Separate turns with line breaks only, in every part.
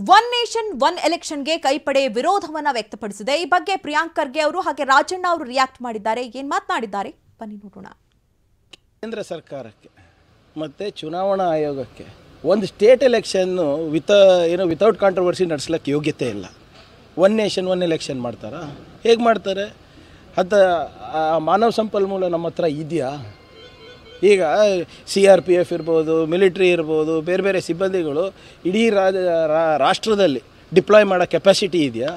One nation one ಎಲೆಕ್ಷನ್ಗೆ ಕೈಪಡೆ ವಿರೋಧವನ್ನ ವ್ಯಕ್ತಪಡಿಸಿದೆ। ಈ ಬಗ್ಗೆ ಪ್ರಿಯಾಂಕ್ ಖರ್ಗೆ ಅವರು ಹಾಗೆ ರಾಜಣ್ಣ ಅವರು ರಿಯಾಕ್ಟ್ ಮಾಡಿದ್ದಾರೆ। ಏನು ಮಾತನಾಡಿದ್ದಾರೆ ಬನ್ನಿ ನೋಡೋಣ।
ಕೇಂದ್ರ ಸರ್ಕಾರಕ್ಕೆ ಮತ್ತೆ ಚುನಾವಣಾ ಆಯೋಗಕ್ಕೆ ಒಂದು ಸ್ಟೇಟ್ ಎಲೆಕ್ಷನ್ ವಿತೌಟ್ ಕಾಂಟ್ರವರ್ಸಿ ನಡೆಸಲಿಕ್ಕೆ ಯೋಗ್ಯತೆ ಇಲ್ಲ। ಒನ್ ನೇಷನ್ ಒನ್ ಎಲೆಕ್ಷನ್ ಮಾಡ್ತಾರಾ? ಹೇಗೆ ಮಾಡ್ತಾರೆ? ಅದು ಮಾನವ ಸಂಪನ್ಮೂಲ ನಮ್ಮ ಹತ್ರ ಇದೆಯಾ? ಈಗ CRPF ಇರ್ಬೋದು, ಮಿಲಿಟ್ರಿ ಇರ್ಬೋದು, ಬೇರೆ ಬೇರೆ ಸಿಬ್ಬಂದಿಗಳು ಇಡೀ ರಾಷ್ಟ್ರದಲ್ಲಿ ಡಿಪ್ಲಾಯ್ ಮಾಡೋ ಕೆಪಾಸಿಟಿ ಇದೆಯಾ?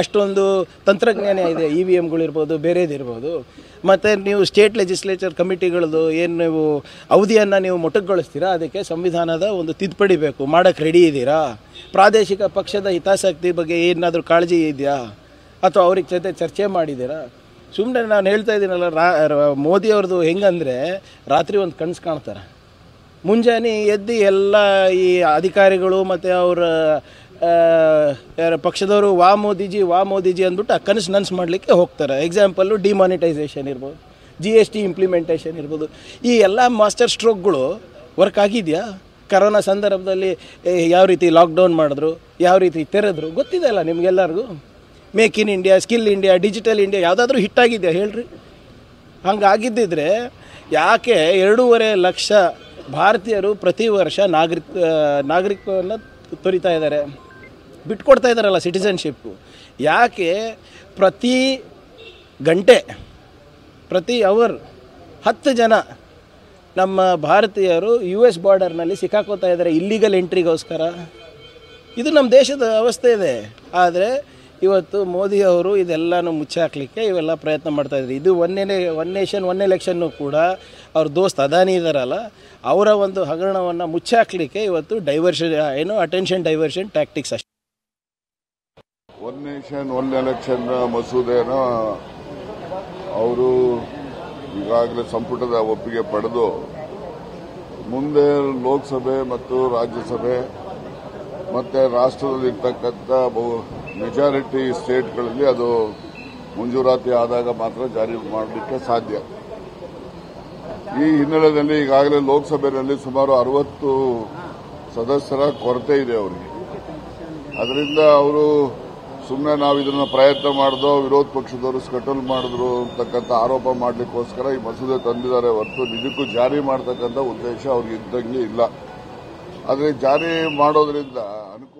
ಅಷ್ಟೊಂದು ತಂತ್ರಜ್ಞಾನ ಇದೆ, EVMಗಳಿರ್ಬೋದು, ಬೇರೆದಿರ್ಬೋದು। ಮತ್ತು ನೀವು ಸ್ಟೇಟ್ ಲೆಜಿಸ್ಲೇಚರ್ ಕಮಿಟಿಗಳದ್ದು ಏನು ನೀವು ಅವಧಿಯನ್ನು ನೀವು ಮೊಟಕುಗೊಳಿಸ್ತೀರಾ? ಅದಕ್ಕೆ ಸಂವಿಧಾನದ ಒಂದು ತಿದ್ದುಪಡಿ ಬೇಕು, ಮಾಡೋಕ್ಕೆ ರೆಡಿ ಇದ್ದೀರಾ? ಪ್ರಾದೇಶಿಕ ಪಕ್ಷದ ಹಿತಾಸಕ್ತಿ ಬಗ್ಗೆ ಏನಾದರೂ ಕಾಳಜಿ ಇದೆಯಾ? ಅಥವಾ ಅವ್ರಿಗೆ ಜೊತೆ ಚರ್ಚೆ ಮಾಡಿದ್ದೀರಾ? ಸುಮ್ಮನೆ ನಾನು ಹೇಳ್ತಾ ಇದ್ದೀನಲ್ಲ, ಮೋದಿಯವ್ರದ್ದು ಹೆಂಗಂದರೆ ರಾತ್ರಿ ಒಂದು ಕನಸು ಕಾಣ್ತಾರೆ, ಮುಂಜಾನೆ ಎದ್ದು ಎಲ್ಲ ಈ ಅಧಿಕಾರಿಗಳು ಮತ್ತು ಅವರ ಪಕ್ಷದವರು ವಾ ಮೋದಿಜಿ ಅಂದ್ಬಿಟ್ಟು ಆ ಕನಸು ನನಸು ಮಾಡಲಿಕ್ಕೆ ಹೋಗ್ತಾರೆ। ಎಕ್ಸಾಂಪಲ್ಲು ಡಿಮಾನಿಟೈಸೇಷನ್ ಇರ್ಬೋದು, GST ಇಂಪ್ಲಿಮೆಂಟೇಷನ್ ಇರ್ಬೋದು, ಈ ಎಲ್ಲ ಮಾಸ್ಟರ್ ಸ್ಟ್ರೋಕ್ಗಳು ವರ್ಕ್ ಆಗಿದೆಯಾ? ಕರೋನಾ ಸಂದರ್ಭದಲ್ಲಿ ಯಾವ ರೀತಿ ಲಾಕ್ಡೌನ್ ಮಾಡಿದ್ರು, ಯಾವ ರೀತಿ ತೆರೆದ್ರು ಗೊತ್ತಿದೆ ಅಲ್ಲ ನಿಮಗೆಲ್ಲರಿಗೂ। Make in India, skill India, digital India ಯಾವುದಾದ್ರೂ ಹಿಟ್ಟಾಗಿದೆಯಾ ಹೇಳ್ರಿ? ಹಂಗಾಗಿದ್ದಿದ್ರೆ ಯಾಕೆ 2.5 ಲಕ್ಷ ಭಾರತೀಯರು ಪ್ರತಿ ವರ್ಷ ನಾಗರಿಕವನ್ನು ತೊರಿತಾ ಇದ್ದಾರೆ, ಬಿಟ್ಕೊಡ್ತಾ ಇದ್ದಾರಲ್ಲ ಸಿಟಿಸನ್ಶಿಪ್ಪು? ಯಾಕೆ ಪ್ರತಿ ಗಂಟೆ ಪ್ರತಿ ಅವರ್ 10 ಜನ ನಮ್ಮ ಭಾರತೀಯರು US ಬಾರ್ಡರ್ನಲ್ಲಿ ಸಿಕ್ಕಾಕೋತಾ ಇದ್ದಾರೆ ಇಲ್ಲಿಗಲ್ ಎಂಟ್ರಿಗೋಸ್ಕರ? ಇದು ನಮ್ಮ ದೇಶದ ಅವಸ್ಥೆ ಇದೆ। ಆದರೆ ಇವತ್ತು ಮೋದಿಯವರು ಇದೆಲ್ಲನೂ ಮುಚ್ಚಾಕಲಿಕ್ಕೆ ಇವೆಲ್ಲ ಪ್ರಯತ್ನ ಮಾಡ್ತಾಯಿದ್ರು। ಇದು ಒನ್ ನೇಷನ್ ಒನ್ ಎಲೆಕ್ಷನ್ನು ಕೂಡ ಅವ್ರ ದೋಸ್ತ್ ಅದಾನಿ ಇದ್ದಾರಲ್ಲ, ಅವರ ಒಂದು ಹಗರಣವನ್ನು ಮುಚ್ಚಾಕಲಿಕ್ಕೆ ಇವತ್ತು ಅಟೆನ್ಷನ್ ಡೈವರ್ಷನ್ ಟ್ಯಾಕ್ಟಿಕ್ಸ್ ಅಷ್ಟೇ।
ಒನ್ ನೇಷನ್ ಒನ್ ಎಲೆಕ್ಷನ್ ಮಸೂದೆನ ಅವರು ಈಗಾಗಲೇ ಸಂಪುಟದ ಒಪ್ಪಿಗೆ ಪಡೆದು ಮುಂದೆ ಲೋಕಸಭೆ ಮತ್ತು ರಾಜ್ಯಸಭೆ ಮತ್ತು ರಾಷ್ಟ್ರದಲ್ಲಿರ್ತಕ್ಕಂಥ ಮೆಜಾರಿಟಿ ಸ್ಟೇಟ್ಗಳಲ್ಲಿ ಅದು ಮಂಜೂರಾತಿ ಆದಾಗ ಮಾತ್ರ ಜಾರಿ ಮಾಡಲಿಕ್ಕೆ ಸಾಧ್ಯ। ಈ ಹಿನ್ನೆಲೆಯಲ್ಲಿ ಈಗಾಗಲೇ ಲೋಕಸಭೆಯಲ್ಲಿ ಸುಮಾರು 60 ಸದಸ್ಯರ ಕೊರತೆ ಇದೆ ಅವರಿಗೆ। ಅದರಿಂದ ಅವರು ಸುಮ್ಮನೆ ನಾವು ಇದನ್ನು ಪ್ರಯತ್ನ ಮಾಡಿದೋ ವಿರೋಧ ಪಕ್ಷದವರು ಸ್ಕಟಲ್ ಮಾಡಿದ್ರು ಅಂತಕ್ಕಂಥ ಆರೋಪ ಮಾಡಲಿಕ್ಕೋಸ್ಕರ ಈ ಮಸೂದೆ ತಂದಿದ್ದಾರೆ ಹೊರತು ನಿಜಕ್ಕೂ ಜಾರಿ ಮಾಡತಕ್ಕಂಥ ಉದ್ದೇಶ ಅವ್ರಿಗೆ ಇದ್ದಂಗೆ ಇಲ್ಲ। ಆದರೆ ಜಾರಿ ಮಾಡೋದ್ರಿಂದ ಅನುಕೂಲ